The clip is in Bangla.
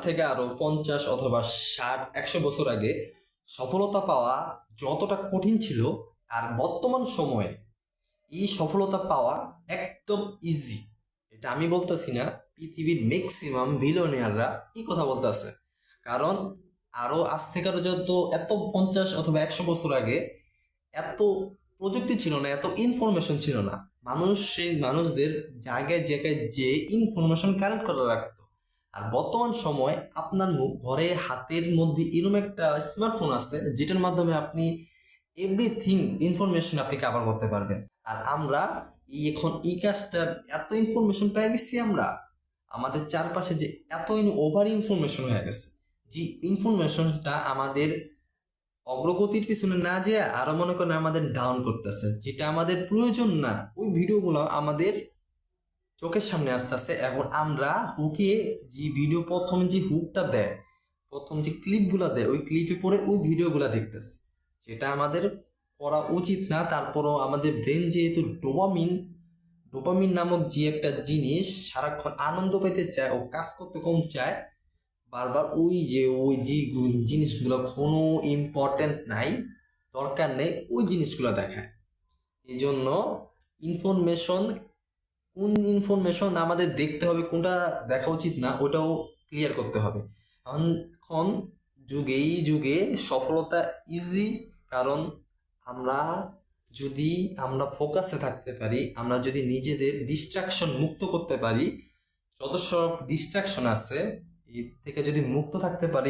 থেকে আরো 50 অথবা 60 100 বছর আগে সফলতা পাওয়া যতটা কঠিন ছিল, আর বর্তমান সময়ে এই সফলতা পাওয়া একদম ইজি। এটা আমি বলতেছি না, পৃথিবীর ম্যাক্সিমাম বিলিয়নিয়াররা এই কথা বলতেছে। কারণ আরো আজ থেকে আরো যত এত 50 অথবা 100 বছর আগে এত প্রযুক্তি ছিল না, এত ইনফরমেশন ছিল না। মানুষ সেই মানুষদের জায়গায় জায়গায় যে ইনফরমেশন কালেক্ট করে রাখতো। আর বর্তমান সময় আপনার ঘরে হাতের মধ্যে এরকম একটা স্মার্টফোন আছে যেটার মাধ্যমে আপনি এভরিথিং ইনফরমেশন আপনি কভার করতে পারবেন। আর আমরা এখন এই কাজটা এত ইনফরমেশন পেয়ে গেছি, আমরা আমাদের চারপাশে যে এত ওভার ইনফরমেশন হয়ে গেছে, যে ইনফরমেশনটা আমাদের অগ্রগতির পিছনে না যেয়ে আরো মনে করেন আমাদের ডাউন করতেছে। যেটা আমাদের প্রয়োজন না, ওই ভিডিওগুলো আমাদের চোখের সামনে আসতেছে। এখন আমরা হুকে যে ভিডিও প্রথমে যে হুকটা দেয়, প্রথম যে ক্লিপগুলো দেয়, ওই ক্লিপে পরে ওই ভিডিওগুলো দেখতেছে, যেটা আমাদের করা উচিত না। তারপরও আমাদের ব্রেন যেহেতু ডোপামিন ডোপামিন নামক যে একটা জিনিস সারাক্ষণ আনন্দ পেতে চায়, ও কাজ করতে কম চায়, বারবার ওই যে জিনিসগুলো কোনো ইম্পর্টেন্ট নাই, দরকার নেই, ওই জিনিসগুলো দেখায়। এই জন্য ইনফরমেশন, কোন ইনফরমেশন আমাদের দেখতে হবে, কোনটা দেখা উচিত না, ওটাও ক্লিয়ার করতে হবে। এখন এই যুগে সফলতা ইজি। কারণ আমরা যদি আমরা ফোকাসে থাকতে পারি, আমরা যদি নিজেদের ডিস্ট্রাকশন মুক্ত করতে পারি, যত সব ডিস্ট্রাকশন আছে এর থেকে যদি মুক্ত থাকতে পারি,